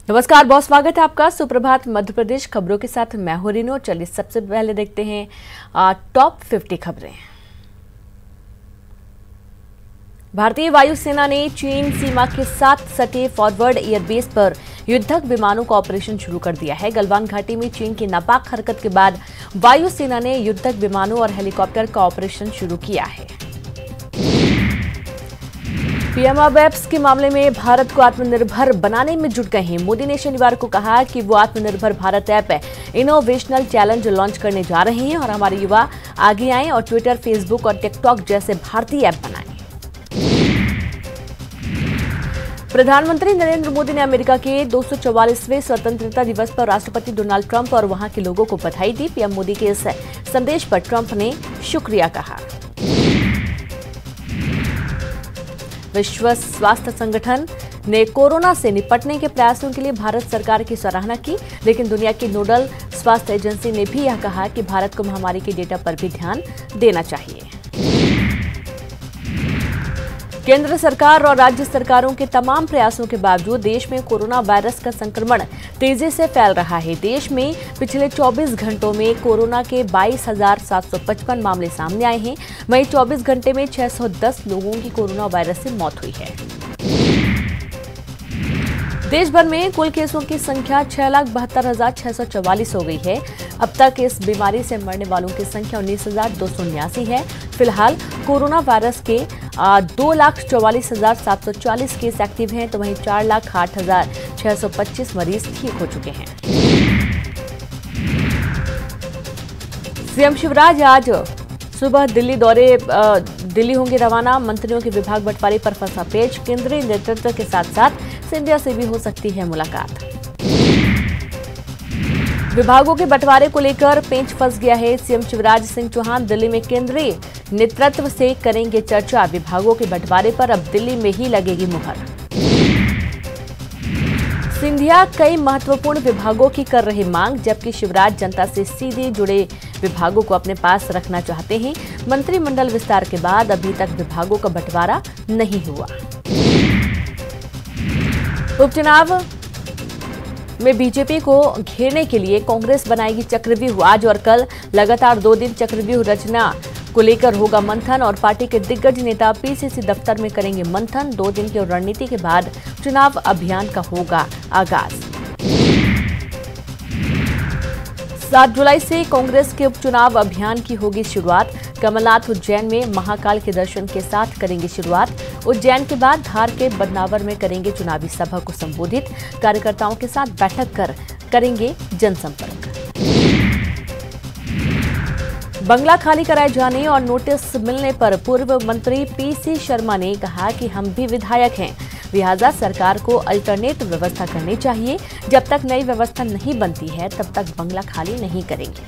नमस्कार, बहुत स्वागत है आपका सुप्रभात मध्य प्रदेश खबरों के साथ मैं हूं रीनू। चलिए सबसे पहले देखते हैं टॉप 50 खबरें। भारतीय वायुसेना ने चीन सीमा के साथ सटे फॉरवर्ड एयरबेस पर युद्धक विमानों का ऑपरेशन शुरू कर दिया है। गलवान घाटी में चीन की नापाक हरकत के बाद वायुसेना ने युद्धक विमानों और हेलीकॉप्टर का ऑपरेशन शुरू किया है। पीएम अब ऐप्स के मामले में भारत को आत्मनिर्भर बनाने में जुट गए हैं। मोदी ने शनिवार को कहा कि वो आत्मनिर्भर भारत ऐप इनोवेशनल चैलेंज लॉन्च करने जा रहे हैं और हमारे युवा आगे आएं और ट्विटर, फेसबुक और टिकटॉक जैसे भारतीय ऐप बनाएं। प्रधानमंत्री नरेंद्र मोदी ने अमेरिका के 244वें स्वतंत्रता दिवस पर राष्ट्रपति डोनाल्ड ट्रंप और वहां के लोगों को बधाई दी। पीएम मोदी के इस संदेश पर ट्रंप ने शुक्रिया कहा। विश्व स्वास्थ्य संगठन ने कोरोना से निपटने के प्रयासों के लिए भारत सरकार की सराहना की, लेकिन दुनिया की नोडल स्वास्थ्य एजेंसी ने भी यह कहा कि भारत को महामारी के डेटा पर भी ध्यान देना चाहिए। केंद्र सरकार और राज्य सरकारों के तमाम प्रयासों के बावजूद देश में कोरोना वायरस का संक्रमण तेजी से फैल रहा है। देश में पिछले 24 घंटों में कोरोना के 22,755 मामले सामने आए हैं। वहीं 24 घंटे में 610 लोगों की कोरोना वायरस से मौत हुई है। देश भर में कुल केसों की संख्या 6,72,644 हो गई है। अब तक इस बीमारी से मरने वालों की संख्या 19,279 है। फिलहाल कोरोना वायरस के 2,44,740 केस एक्टिव हैं, तो वहीं 4,08,625 मरीज ठीक हो चुके हैं। सीएम शिवराज आज सुबह दिल्ली होंगे रवाना। मंत्रियों के विभाग बंटवारे पर फंसा पेच। केंद्रीय नेतृत्व के साथ साथ सिंधिया से भी हो सकती है मुलाकात। विभागों के बंटवारे को लेकर पेंच फंस गया है। सीएम शिवराज सिंह चौहान दिल्ली में केंद्रीय नेतृत्व से करेंगे चर्चा। विभागों के बंटवारे पर अब दिल्ली में ही लगेगी मुहर। सिंधिया कई महत्वपूर्ण विभागों की कर रहे मांग, जबकि शिवराज जनता से सीधे जुड़े विभागों को अपने पास रखना चाहते हैं। मंत्रिमंडल विस्तार के बाद अभी तक विभागों का बंटवारा नहीं हुआ। उपचुनाव में बीजेपी को घेरने के लिए कांग्रेस बनाएगी चक्रव्यूह। आज और कल लगातार 2 दिन चक्रव्यूह रचना को लेकर होगा मंथन और पार्टी के दिग्गज नेता पीसीसी दफ्तर में करेंगे मंथन। 2 दिन की रणनीति के बाद चुनाव अभियान का होगा आगाज। 7 जुलाई से कांग्रेस के उपचुनाव अभियान की होगी शुरुआत। कमलनाथ उज्जैन में महाकाल के दर्शन के साथ करेंगे शुरुआत। उज्जैन के बाद धार के बदनावर में करेंगे चुनावी सभा को संबोधित। कार्यकर्ताओं के साथ बैठक कर करेंगे जनसंपर्क। बंगला खाली कराए जाने और नोटिस मिलने पर पूर्व मंत्री पीसी शर्मा ने कहा कि हम भी विधायक हैं, लिहाजा सरकार को अल्टरनेट व्यवस्था करनी चाहिए। जब तक नई व्यवस्था नहीं बनती है तब तक बंगला खाली नहीं करेंगे।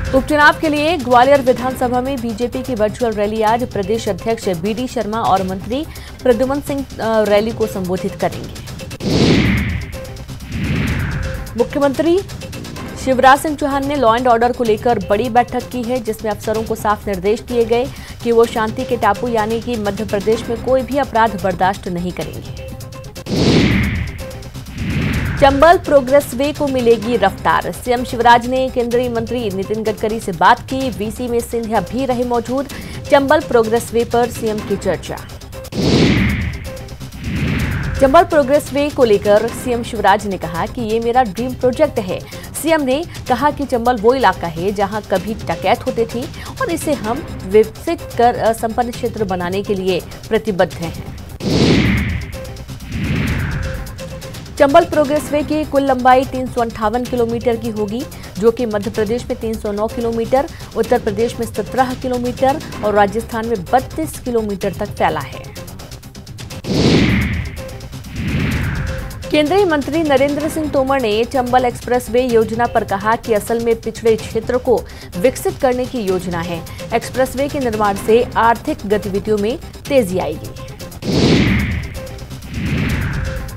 उपचुनाव के लिए ग्वालियर विधानसभा में बीजेपी की वर्चुअल रैली आज प्रदेश अध्यक्ष बीडी शर्मा और मंत्री प्रद्युमन सिंह रैली को संबोधित करेंगे। मुख्यमंत्री शिवराज सिंह चौहान ने लॉ एंड ऑर्डर को लेकर बड़ी बैठक की है, जिसमें अफसरों को साफ निर्देश दिए गए कि वो शांति के टापू यानी कि मध्य प्रदेश में कोई भी अपराध बर्दाश्त नहीं करेंगे। चंबल प्रोग्रेस वे को मिलेगी रफ्तार। सीएम शिवराज ने केंद्रीय मंत्री नितिन गडकरी से बात की। वीसी में सिंधिया भी रहे मौजूद। चंबल प्रोग्रेस वे पर सीएम की चर्चा। चंबल प्रोग्रेस वे को लेकर सीएम शिवराज ने कहा कि ये मेरा ड्रीम प्रोजेक्ट है। सीएम ने कहा कि चंबल वो इलाका है जहां कभी डकैत होते थे और इसे हम विकसित कर संपन्न क्षेत्र बनाने के लिए प्रतिबद्ध हैं। चंबल प्रोग्रेस वे की कुल लंबाई 358 किलोमीटर की होगी, जो कि मध्य प्रदेश में 309 किलोमीटर, उत्तर प्रदेश में 17 किलोमीटर और राजस्थान में 32 किलोमीटर तक फैला है। केंद्रीय मंत्री नरेंद्र सिंह तोमर ने चंबल एक्सप्रेसवे योजना पर कहा कि असल में पिछड़े क्षेत्र को विकसित करने की योजना है। एक्सप्रेसवे के निर्माण से आर्थिक गतिविधियों में तेजी आएगी।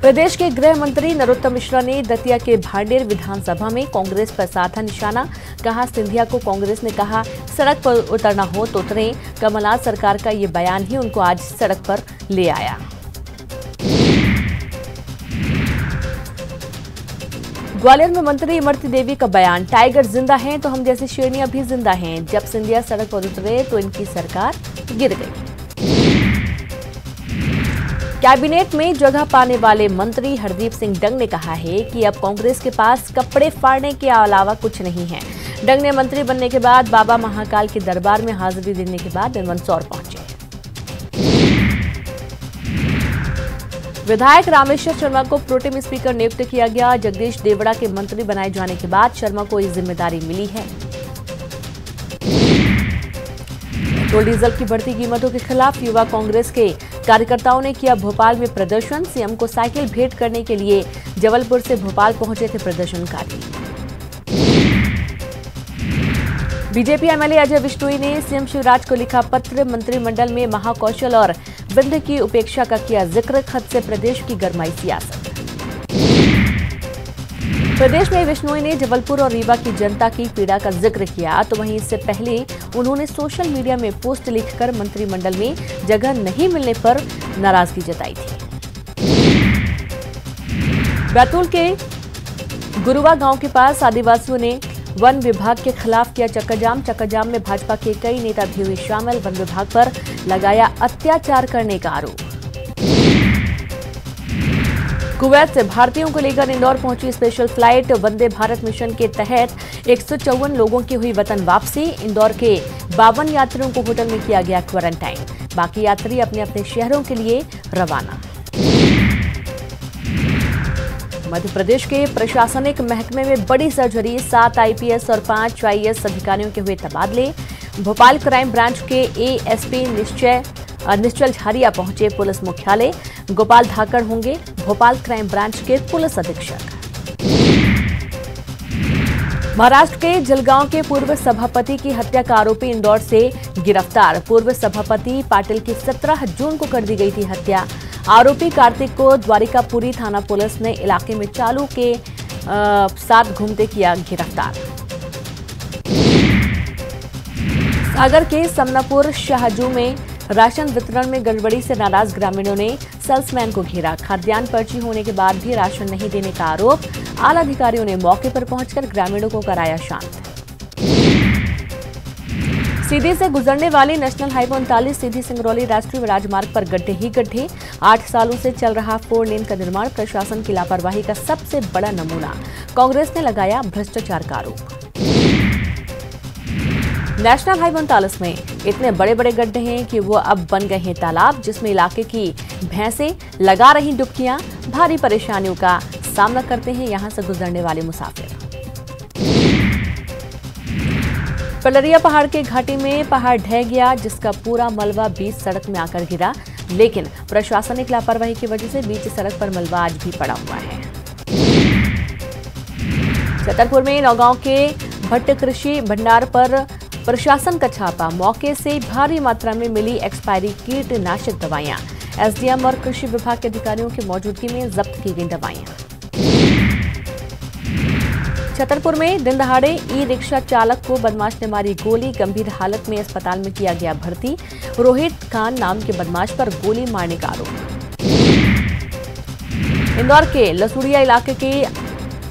प्रदेश के गृह मंत्री नरोत्तम मिश्रा ने दतिया के भांडेर विधानसभा में कांग्रेस पर साधा निशाना। कहा, सिंधिया को कांग्रेस ने कहा सड़क पर उतरना हो तो उतरें। कमलनाथ सरकार का ये बयान ही उनको आज सड़क पर ले आया। ग्वालियर में मंत्री इमरती देवी का बयान, टाइगर जिंदा हैं तो हम जैसी शेरनियां भी जिंदा हैं। जब सिंधिया सड़क पर उतरे तो इनकी सरकार गिर गई। कैबिनेट में जगह पाने वाले मंत्री हरदीप सिंह डंग ने कहा है कि अब कांग्रेस के पास कपड़े फाड़ने के अलावा कुछ नहीं है। डंग ने मंत्री बनने के बाद बाबा महाकाल के दरबार में हाजिरी देने के बाद मंदसौर पहुंचे। विधायक रामेश्वर शर्मा को प्रोटेम स्पीकर नियुक्त किया गया। जगदीश देवड़ा के मंत्री बनाए जाने के बाद शर्मा को ये जिम्मेदारी मिली है। पेट्रोल डीजल की बढ़ती कीमतों के खिलाफ युवा कांग्रेस के कार्यकर्ताओं ने किया भोपाल में प्रदर्शन। सीएम को साइकिल भेंट करने के लिए जबलपुर से भोपाल पहुंचे थे प्रदर्शनकारी। बीजेपी एमएलए अजय बिश्नोई ने सीएम शिवराज को लिखा पत्र। मंत्रिमंडल में महाकौशल और विंध्य की उपेक्षा का किया जिक्र। खत से प्रदेश की गरमाई सियासत। प्रदेश में बिश्नोई ने जबलपुर और रीवा की जनता की पीड़ा का जिक्र किया, तो वहीं इससे पहले उन्होंने सोशल मीडिया में पोस्ट लिखकर मंत्रिमंडल में जगह नहीं मिलने पर नाराजगी जताई थी। बैतूल के गुरुवा गांव के पास आदिवासियों ने वन विभाग के खिलाफ किया चक्काजाम में भाजपा के कई नेता भी हुए शामिल। वन विभाग पर लगाया अत्याचार करने का आरोप। कुवैत से भारतीयों को लेकर इंदौर पहुंची special flight. Vande Bharat mission के तहत 154 लोगों की हुई वतन वापसी। इंदौर के 52 यात्रियों को होटल में किया गया क्वारंटाइन। बाकी यात्री अपने अपने शहरों के लिए रवाना। मध्य प्रदेश के प्रशासनिक महकमे में बड़ी सर्जरी। 7 आईपीएस और 5 आईएएस अधिकारियों के हुए तबादले। भोपाल क्राइम ब्रांच के एएसपी निश्चल झारिया पहुंचे पुलिस मुख्यालय। गोपाल धाकड़ होंगे भोपाल क्राइम ब्रांच के पुलिस अधीक्षक। महाराष्ट्र के जलगांव के पूर्व सभापति की हत्या का आरोपी इंदौर से गिरफ्तार। पूर्व सभापति पाटिल की 17 जून को कर दी गई थी हत्या। आरोपी कार्तिक को द्वारिकापुरी थाना पुलिस ने इलाके में चालू के साथ घूमते किया गिरफ्तार। सागर के समनापुर शाहजू में राशन वितरण में गड़बड़ी से नाराज ग्रामीणों ने सेल्समैन को घेरा। खाद्यान्न पर्ची होने के बाद भी राशन नहीं देने का आरोप। आला अधिकारियों ने मौके पर पहुंचकर ग्रामीणों को कराया शांत। सीधी से गुजरने वाली नेशनल हाईवे 39 सीधी सिंगरौली राष्ट्रीय राजमार्ग पर गड्ढे ही गड्ढे। 8 सालों से चल रहा 4 लेन का निर्माण प्रशासन की लापरवाही का सबसे बड़ा नमूना। कांग्रेस ने लगाया भ्रष्टाचार का आरोप। नेशनल हाईवे 39 में इतने बड़े बड़े गड्ढे हैं कि वो अब बन गए हैं तालाब, जिसमें इलाके की भैंसें लगा रही डुबकियां। भारी परेशानियों का सामना करते हैं यहां से गुजरने वाले मुसाफिर। पलरिया पहाड़ के घाटी में पहाड़ ढह गया, जिसका पूरा मलबा बीच सड़क में आकर गिरा। लेकिन प्रशासनिक लापरवाही की वजह से बीच सड़क पर मलबा आज भी पड़ा हुआ है। छतरपुर में नौगांव के भट्ट कृषि भंडार पर प्रशासन का छापा। मौके से भारी मात्रा में मिली एक्सपायरी कीटनाशक दवाइयां। एसडीएम और कृषि विभाग के अधिकारियों की मौजूदगी में जब्त की गई दवाइयां। छतरपुर में दिन दहाड़े ई रिक्शा चालक को बदमाश ने मारी गोली। गंभीर हालत में अस्पताल में किया गया भर्ती। रोहित खान नाम के बदमाश पर गोली मारने का आरोप। इंदौर के लसूड़िया इलाके के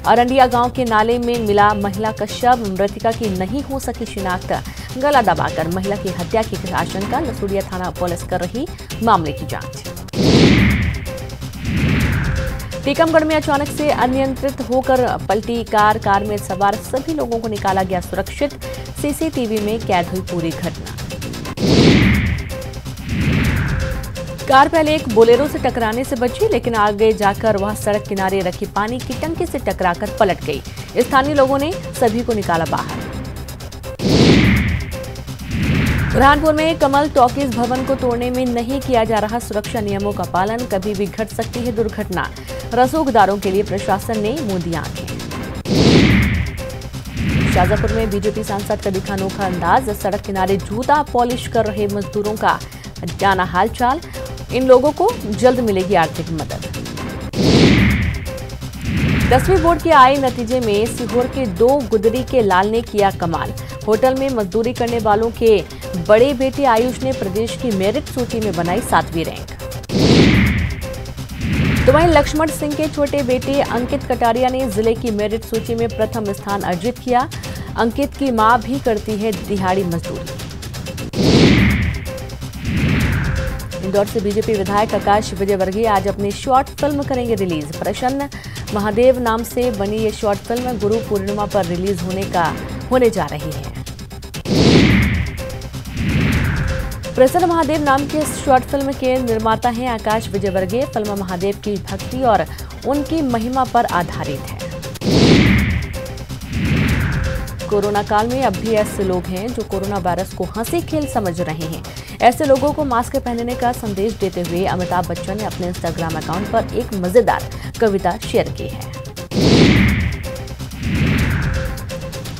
अरंडिया गांव के नाले में मिला महिला का शव। मृतका की नहीं हो सकी शिनाख्त। गला दबाकर महिला की हत्या की आशंका। लसूड़िया थाना पुलिस कर रही मामले की जांच। टीकमगढ़ में अचानक से अनियंत्रित होकर पलटी कार में सवार सभी लोगों को निकाला गया सुरक्षित। सीसीटीवी में कैद हुई पूरी घटना। कार पहले एक बोलेरो से टकराने से बची, लेकिन आगे जाकर वह सड़क किनारे रखी पानी की टंकी से टकराकर पलट गई। स्थानीय लोगों ने सभी को निकाला बाहर। बुरहानपुर में कमल टॉकीज भवन को तोड़ने में नहीं किया जा रहा सुरक्षा नियमों का पालन। कभी भी घट सकती है दुर्घटना। रसूखदारों के लिए प्रशासन ने मूंदी आंखें। शाजापुर में बीजेपी सांसद का दिखा अनोखा अंदाज। सड़क किनारे जूता पॉलिश कर रहे मजदूरों का जाना हालचाल। इन लोगों को जल्द मिलेगी आर्थिक मदद। 10वीं बोर्ड के आए नतीजे में सीहोर के 2 गुदरी के लाल ने किया कमाल। होटल में मजदूरी करने वालों के बड़े बेटे आयुष ने प्रदेश की मेरिट सूची में बनाई 7वीं रैंक। तो वहीं लक्ष्मण सिंह के छोटे बेटे अंकित कटारिया ने जिले की मेरिट सूची में प्रथम स्थान अर्जित किया। अंकित की मां भी करती है दिहाड़ी मजदूरी। इंदौर से बीजेपी विधायक आकाश विजयवर्गीय आज अपनी शॉर्ट फिल्म करेंगे रिलीज। प्रसन्न महादेव नाम से बनी ये शॉर्ट फिल्म गुरु पूर्णिमा पर रिलीज होने जा रही है। प्रसन्न महादेव नाम के इस शॉर्ट फिल्म के निर्माता हैं आकाश विजयवर्गीय। फिल्म महादेव की भक्ति और उनकी महिमा पर आधारित है। कोरोना काल में अब भी ऐसे लोग हैं जो कोरोना वायरस को हंसी खेल समझ रहे हैं। ऐसे लोगों को मास्क पहनने का संदेश देते हुए अमिताभ बच्चन ने अपने इंस्टाग्राम अकाउंट पर एक मजेदार कविता शेयर की है।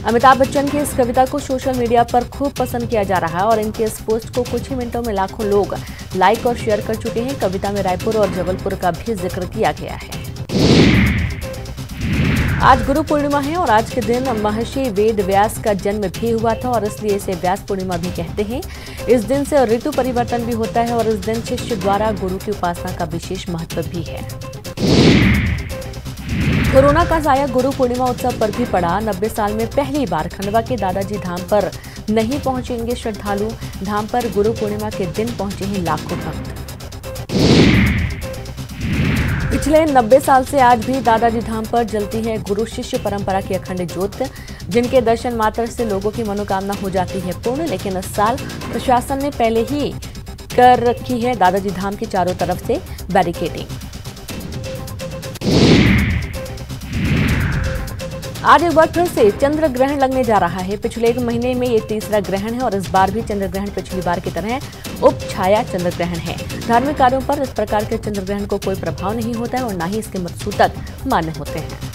अमिताभ बच्चन की इस कविता को सोशल मीडिया पर खूब पसंद किया जा रहा है और इनके इस पोस्ट को कुछ ही मिनटों में लाखों लोग लाइक और शेयर कर चुके हैं। कविता में रायपुर और जबलपुर का भी जिक्र किया गया है। आज गुरु पूर्णिमा है और आज के दिन महर्षि वेद व्यास का जन्म भी हुआ था और इसलिए इसे व्यास पूर्णिमा भी कहते हैं। इस दिन से ऋतु परिवर्तन भी होता है और इस दिन शिष्य द्वारा गुरु की उपासना का विशेष महत्व भी है। कोरोना का साया गुरु पूर्णिमा उत्सव पर भी पड़ा। 90 साल में पहली बार खंडवा के दादाजी धाम पर नहीं पहुंचेंगे श्रद्धालु। धाम पर गुरु पूर्णिमा के दिन पहुंचे हैं लाखों भक्त। पिछले 90 साल से आज भी दादाजी धाम पर जलती है गुरु शिष्य परंपरा की अखंड ज्योत, जिनके दर्शन मात्र से लोगों की मनोकामना हो जाती है पूर्ण। लेकिन इस साल प्रशासन ने पहले ही कर रखी है दादाजी धाम की चारों तरफ से बैरिकेडिंग। आज एक बार फिर से चंद्र ग्रहण लगने जा रहा है। पिछले एक महीने में ये तीसरा ग्रहण है और इस बार भी चंद्र ग्रहण पिछली बार की तरह उप छाया चंद्र ग्रहण है। धार्मिक कार्यों पर इस प्रकार के चंद्र ग्रहण को कोई प्रभाव नहीं होता है और न ही इसके मकसूद तक मान्य होते हैं।